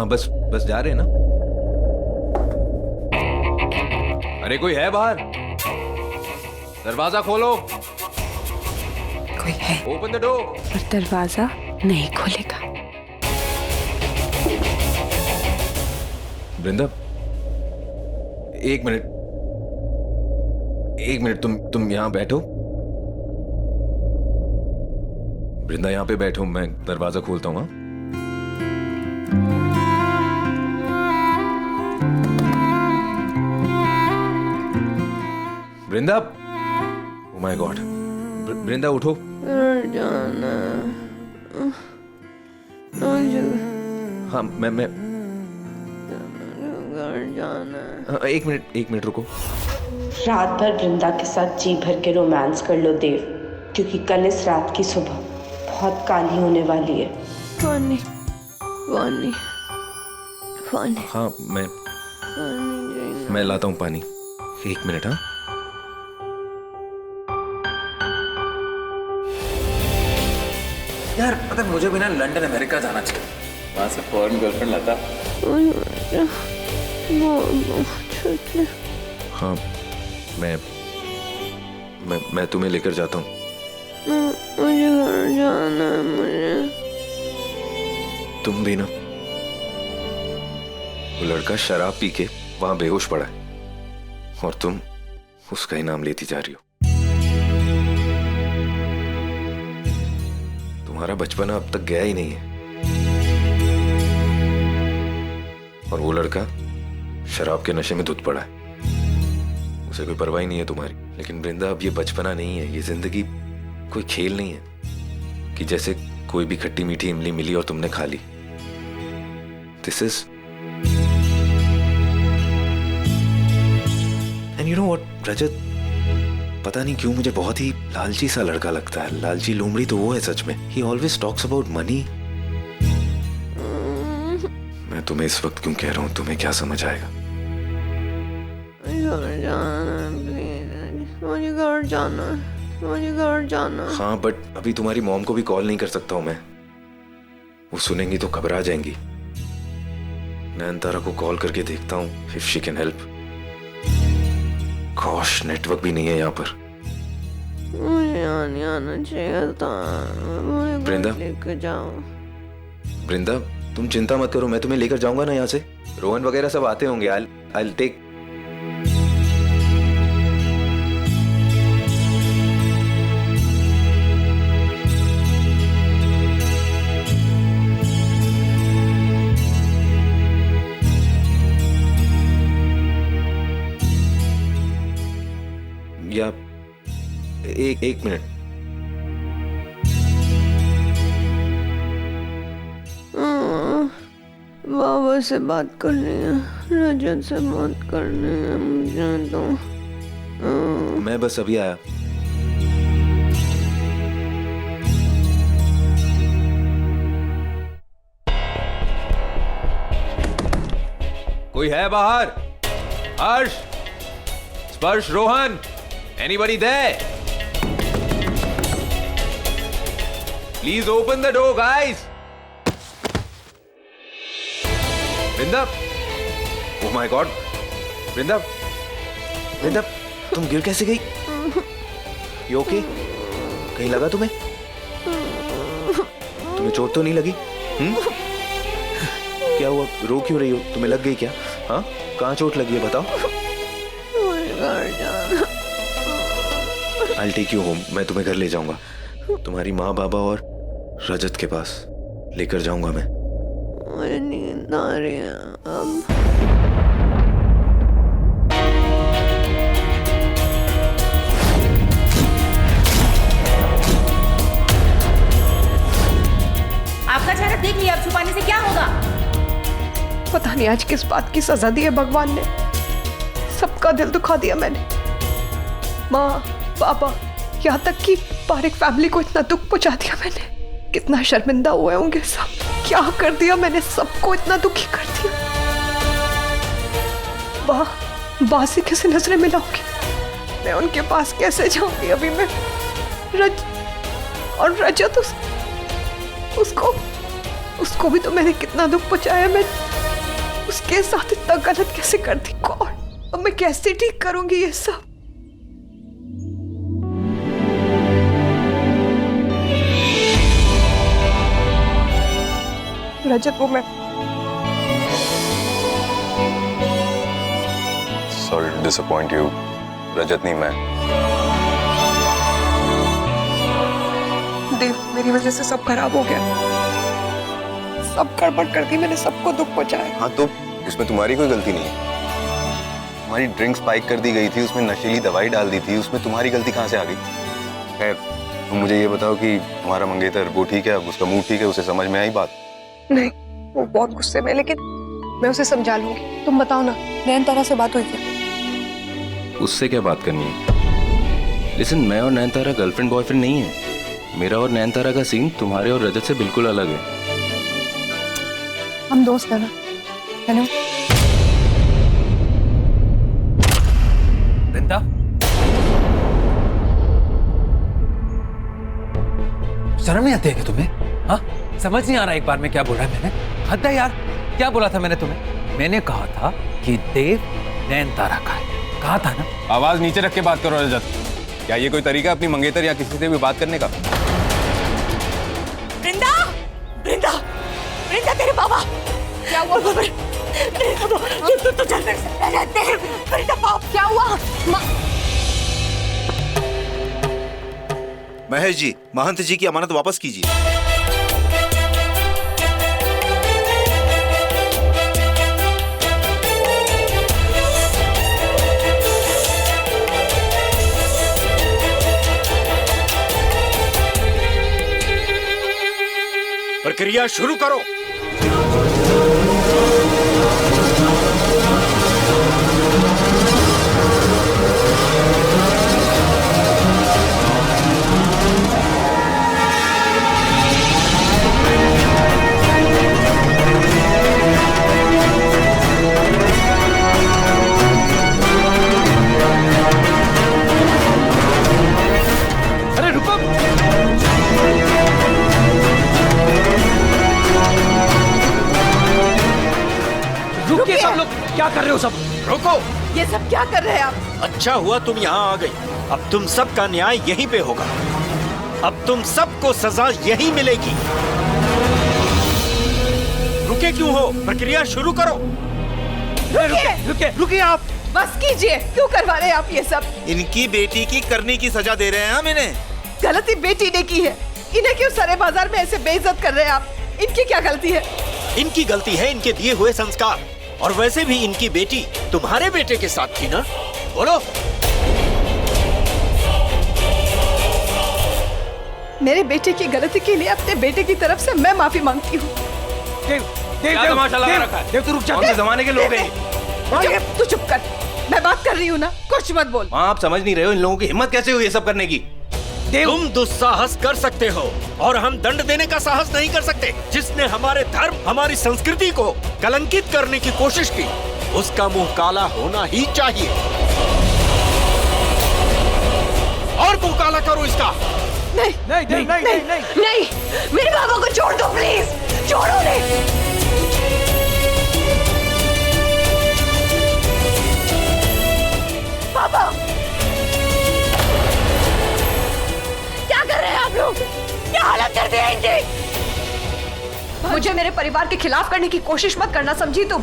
हाँ बस बस जा रहे हैं ना। अरे कोई है बाहर? दरवाजा खोलो। कोई है। Open the door. पर दरवाजा नहीं खोलेगा। वृंदा, एक मिनट तुम यहाँ बैठो। वृंदा यहाँ पे बैठो, मैं दरवाजा खोलता हूँ। वृंदा, ओह माय गॉड, वृंदा उठो। जाना। हाँ मैं जाना। एक मिनट रुको। रात भर वृंदा के साथ जी भर के रोमांस कर लो देव, क्योंकि कल इस रात की सुबह बहुत काली होने वाली है। पानी पानी पानी। हाँ मैं लाता हूँ पानी। एक मिनट। हाँ यार, पता है मुझे भी ना लंदन अमेरिका जाना चाहिए, वहां से फॉरेन गर्लफ्रेंड लाता। हाँ मैं तुम्हें लेकर जाता हूँ। मुझे घर जाना है। मुझे तुम भी ना, वो लड़का शराब पी के वहां बेहोश पड़ा है और तुम उसका ही नाम लेती जा रही हो। तुम्हारा बचपना अब तक गया ही नहीं है और वो लड़का शराब के नशे में धुत पड़ा है, उसे कोई परवाह ही नहीं है तुम्हारी। लेकिन वृंदा, अब ये बचपना नहीं है, ये जिंदगी कोई खेल नहीं है कि जैसे कोई भी खट्टी मीठी इमली मिली और तुमने खा ली। This is and you know what Rajat, पता नहीं क्यों मुझे बहुत ही लालची सा लड़का लगता है। लालची लोमड़ी तो वो है सच में। ही ऑलवेज टॉक्स अबाउट मनी। मैं तुम्हें इस वक्त क्यों कह रहा हूं, तुम्हें क्या समझ आएगा? मुझे घर जाना। हाँ बट अभी तुम्हारी मॉम को भी कॉल नहीं कर सकता हूं मैं, वो सुनेंगी तो घबरा जाएंगी। नयनतारा को कॉल करके देखता हूँ if she can help. Gosh, network भी नहीं है यहाँ पर। मुझे आना चाहिए था। वृंदा, लेकर जाओ। वृंदा तुम चिंता मत करो, मैं तुम्हें लेकर जाऊंगा ना यहाँ से। रोहन वगैरह सब आते होंगे। I'll take। या एक मिनट। बाबा से बात करनी है, रजत से बात करनी है मुझे तो। मैं बस अभी आया। कोई है बाहर? हर्ष, स्पर्श, Rohan, anybody there? Please open the door, guys. Vrinda, oh my God, वृंदा, वृंदा, तुम गिर कैसे गई? You okay? कहीं लगा तुम्हें? तुम्हें चोट तो नहीं लगी? क्या हुआ? रो क्यों रही हो? तुम्हें लग गई क्या? हाँ, कहाँ चोट लगी है बताओ? I'll take you home. मैं तुम्हें घर ले जाऊंगा, तुम्हारी माँ बाबा और रजत के पास लेकर जाऊंगा मैं। मुझे नींद आ रही है अब। आपका चेहरा देख लिया, अब छुपाने से क्या होगा? पता नहीं आज किस बात की सजा दी है भगवान ने। सबका दिल दुखा दिया मैंने। माँ, पापा, यहाँ तक कि पारिक फैमिली को इतना दुख पहुंचा दिया मैंने। कितना शर्मिंदा हुए होंगे सब। क्या कर दिया मैंने, सबको इतना दुखी कर दिया। वाह से कैसे नजरें मिलाऊंगी मैं? उनके पास कैसे जाऊंगी अभी मैं? रजत उसको भी तो मैंने कितना दुख पहुंचाया। मैं उसके साथ इतना गलत कैसे कर दी? कौन? अब मैं कैसे ठीक करूंगी ये सब? रजत, वो मैं Sorry to disappoint you. रजत नहीं, मैं। देव, मेरी वजह से सब खराब हो गया। सब गड़बड़ कर दी मैंने, सबको दुख पहुंचाया। हाँ तो उसमें तुम्हारी कोई गलती नहीं है। तुम्हारी ड्रिंक स्पाइक कर दी गई थी, उसमें नशीली दवाई डाल दी थी, उसमें तुम्हारी गलती कहाँ से आ गई? खैर, तुम मुझे ये बताओ कि तुम्हारा मंगेतर वो ठीक है, अब उसका मूड ठीक है, उसे समझ में आई बात? नहीं, वो बहुत गुस्से में, लेकिन मैं उसे समझा लूंगी। तुम बताओ ना, नयनतारा से बात हुई क्या? उससे क्या बात करनी है? लिसन, मैं और नयनतारा गर्लफ्रेंड बॉयफ्रेंड नहीं है। मेरा और नयनतारा का सीन तुम्हारे और रजत से बिल्कुल अलग है। हम दोस्त हैं ना, है ना? वृंदा, शर्म नहीं आती है क्या तुम्हें? हाँ, समझ नहीं आ रहा एक बार में क्या बोला है मैंने? हद है यार, क्या बोला था मैंने तुम्हें? मैंने कहा था कि देव नयनतारा का है, कहा था ना? आवाज नीचे रख के बात करो रजत। क्या ये कोई तरीका अपनी मंगेतर या किसी से भी बात करने का? वृंदा, वृंदा, वृंदा, तेरे बाबा क्या हुआ? तू चल वृंदा, बाप क्या हुआ? महेश जी, महंत जी की अमानत वापस कीजिए। प्रक्रिया शुरू करो। अरे रुको, रुकिए सब लोग, क्या कर रहे हो सब? रोको। ये सब क्या कर रहे हैं आप? अच्छा हुआ तुम यहाँ आ गई। अब तुम सबका न्याय यहीं पे होगा। अब तुम सबको सजा यहीं मिलेगी। रुके क्यों हो? प्रक्रिया शुरू करो। रुकिए आप। बस कीजिए, क्यों करवा रहे हैं आप ये सब? इनकी बेटी की करने की सजा दे रहे हैं हम इन्हें। गलती बेटी ने की है, इन्हें क्यों सारे बाजार में ऐसे बेइज्जत कर रहे हैं आप? इनकी क्या गलती है? इनकी गलती है इनके दिए हुए संस्कार। और वैसे भी इनकी बेटी तुम्हारे बेटे के साथ थी ना? बोलो। मेरे बेटे की गलती के लिए अपने बेटे की तरफ से मैं माफी मांगती हूँ। देव तू रुक जा। कौन से जमाने के लोग हैं? तू चुप कर, मैं बात कर रही हूँ ना, कुछ मत बोल। आप समझ नहीं रहे हो इन लोगों की हिम्मत कैसे हुई ये सब करने की? तुम दुस्साहस कर सकते हो और हम दंड देने का साहस नहीं कर सकते। जिसने हमारे धर्म, हमारी संस्कृति को कलंकित करने की कोशिश की, उसका मुंह काला होना ही चाहिए। और मुंह काला करो इसका। नहीं, मेरे बाबा को छोड़ दो प्लीज, छोड़ो नहीं। पापा, क्या कर रहे हैं आप लोग? क्या हालत कर दी है इनकी? मुझे मेरे परिवार के खिलाफ करने की कोशिश मत करना, समझी तुम?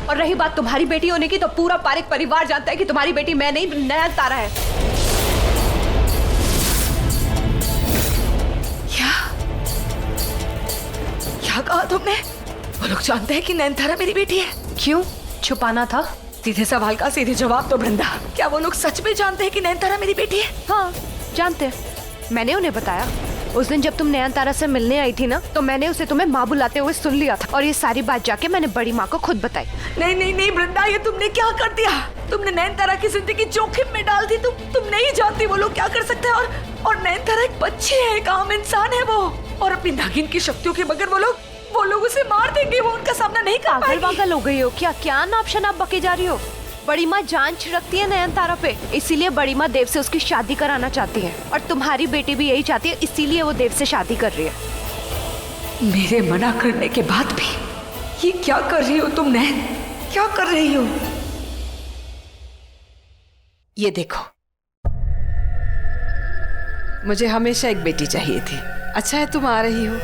और रही बात तुम्हारी बेटी होने की, तो पूरा पारिक परिवार जानता है कि तुम्हारी बेटी मैं नहीं, नयनतारा है। क्या कहा तुमने? वो लोग जानते हैं कि नयनतारा मेरी बेटी है। क्यों छुपाना था? सीधे सवाल का सीधे जवाब तो वृंदा। क्या वो लोग सच में जानते हैं कि नयनतारा मेरी बेटी है? हाँ, जानते हैं। मैंने उन्हें बताया। उस दिन जब तुम नयनतारा से मिलने आई थी ना, तो मैंने उसे तुम्हें माँ बुलाते हुए सुन लिया था, और ये सारी बात जाके मैंने बड़ी माँ को खुद बताई। नहीं नहीं नहीं वृंदा, ये तुमने क्या कर दिया? तुमने नयनतारा की जिंदगी जोखिम में डाल दी। तुम नहीं जानती वो लोग क्या कर सकते हैं। और नयनतारा एक बच्ची है, एक आम इंसान है वो, और अपनी नागिन की शक्तियों के बगैर वो लोग उसे मार देंगे। वो उनका सामना नहीं कर पाएगी। पागल हो गई हो क्या? क्या नाप शनाप बके जा रही हो? बड़ी माँ जान छिड़कती है नयनतारा पे, इसीलिए बड़ी माँ देव से उसकी शादी कराना चाहती है, और तुम्हारी बेटी भी यही चाहती है, इसीलिए वो देव से शादी कर रही है। मेरे मना करने के बाद भी ये क्या कर रही हो तुम नैन? क्या कर रही हो? ये देखो, मुझे हमेशा एक बेटी चाहिए थी। अच्छा है तुम आ रही हो,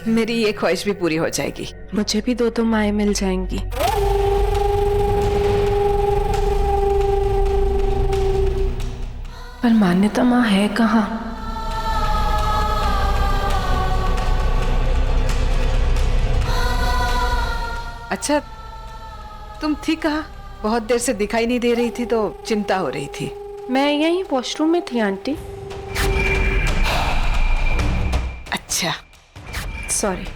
मेरी ये ख्वाहिश भी पूरी हो जाएगी। मुझे भी दो माएँ मिल जाएंगी। पर मान्यता माँ है कहाँ? अच्छा, तुम थी कहाँ? बहुत देर से दिखाई नहीं दे रही थी तो चिंता हो रही थी। मैं यहीं वॉशरूम में थी आंटी। अच्छा, सॉरी।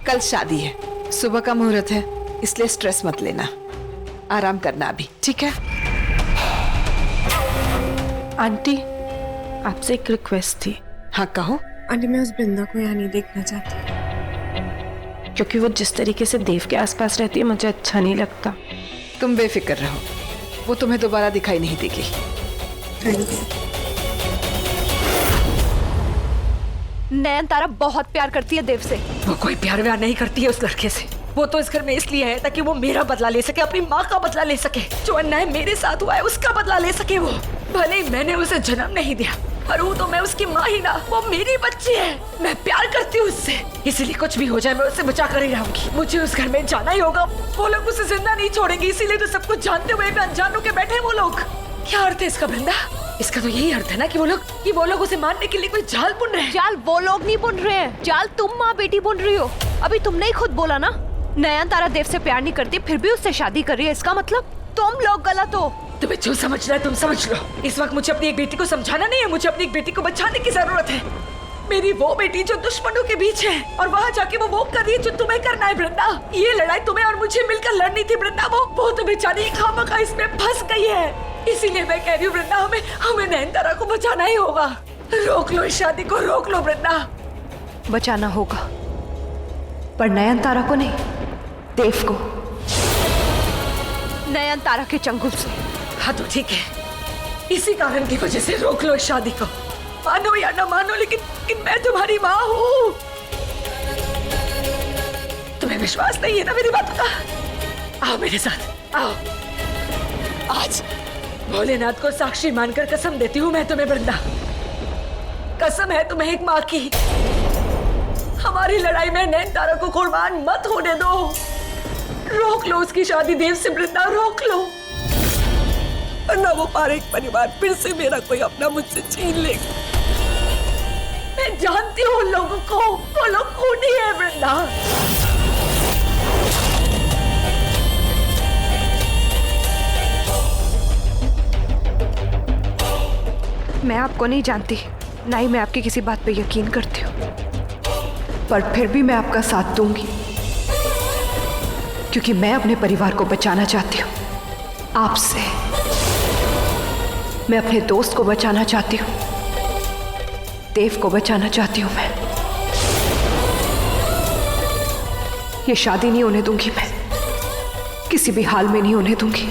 कल शादी है, सुबह का मुहूर्त है, इसलिए स्ट्रेस मत लेना, आराम करना अभी, ठीक है? आंटी, आपसे एक रिक्वेस्ट थी। हाँ कहो। आंटी, मैं उस बृंदा को यहाँ नहीं देखना चाहती, क्योंकि वो जिस तरीके से देव के आसपास रहती है मुझे अच्छा नहीं लगता। तुम बेफिक्र रहो, वो तुम्हें दोबारा दिखाई नहीं देगी। नयनतारा बहुत प्यार करती है देव से। वो कोई प्यार व्यार नहीं करती है उस लड़के से। वो तो इस घर में इसलिए है ताकि वो मेरा बदला ले सके, अपनी माँ का बदला ले सके। जो अन्याय मेरे साथ हुआ है उसका बदला ले सके वो। भले ही मैंने उसे जन्म नहीं दिया, पर वो तो मैं उसकी माँ ही ना, वो मेरी बच्ची है। मैं प्यार करती हूँ उससे, इसीलिए कुछ भी हो जाए मैं उससे बचा कर ही रहूंगी। मुझे उस घर में जाना ही होगा। वो लोग उसे जिंदा नहीं छोड़ेंगे, इसीलिए तो सब कुछ जानते हुए भी अनजान होके बैठे हैं वो लोग। क्या अर्थ है इसका बृंदा? इसका तो यही अर्थ है ना कि वो लोग उसे मारने के लिए कोई जाल बुन रहे हैं। जाल वो लोग नहीं बुन रहे हैं, जाल तुम माँ बेटी बुन रही हो। अभी तुमने ही खुद बोला ना, नयनतारा देव से प्यार नहीं करती फिर भी उससे शादी कर रही है। इसका मतलब तुम लोग गलत हो। तुम्हें जो समझना है तुम समझ लो। इस वक्त मुझे अपनी एक बेटी को समझाना नहीं है, मुझे अपनी एक बेटी को बचाने की जरूरत है। मेरी वो बेटी जो दुश्मनों के बीच है और वहाँ जाके वो कर रही है जो तुम्हें करना है वृंदा। ये लड़ाई तुम्हें और मुझे मिलकर लड़नी थी वृंदा। वो तो बेचारी खामखा इसमें फंस गई है। इसीलिए मैं कह रही हूँ वृंदा, हमें नयनतारा को बचाना ही होगा। रोक लो इस शादी को, रोक लो वृंदा। बचाना होगा, पर नयनतारा को नहीं, देव को, नयनतारा के चंगुल से। हाँ तो ठीक है, इसी कारण की वजह से रोक लो इस शादी को। मानो या ना मानो, लेकिन मैं तुम्हारी माँ हूँ। तुम्हें विश्वास नहीं है ना मेरी बातों का? आओ मेरे साथ, आओ। आज भोलेनाथ को साक्षी मानकर कसम देती हूँ मैं तुम्हें वृंदा। कसम है तुम्हें एक माँ की। हमारी लड़ाई में नयनतारा को कुर्बान मत होने दो। रोक लो उसकी शादी देव से वृंदा, रोक लो, वरना वो पारेख परिवार फिर से मेरा कोई अपना मुझसे छीन लेगा। मैं जानती हूँ उन लोगों को, वो लोग खूनी है वृंदा। मैं आपको नहीं जानती, ना ही मैं आपकी किसी बात पे यकीन करती हूँ, पर फिर भी मैं आपका साथ दूंगी, क्योंकि मैं अपने परिवार को बचाना चाहती हूँ आपसे। मैं अपने दोस्त को बचाना चाहती हूँ, देव को बचाना चाहती हूँ। मैं ये शादी नहीं होने दूंगी, मैं किसी भी हाल में नहीं होने दूंगी।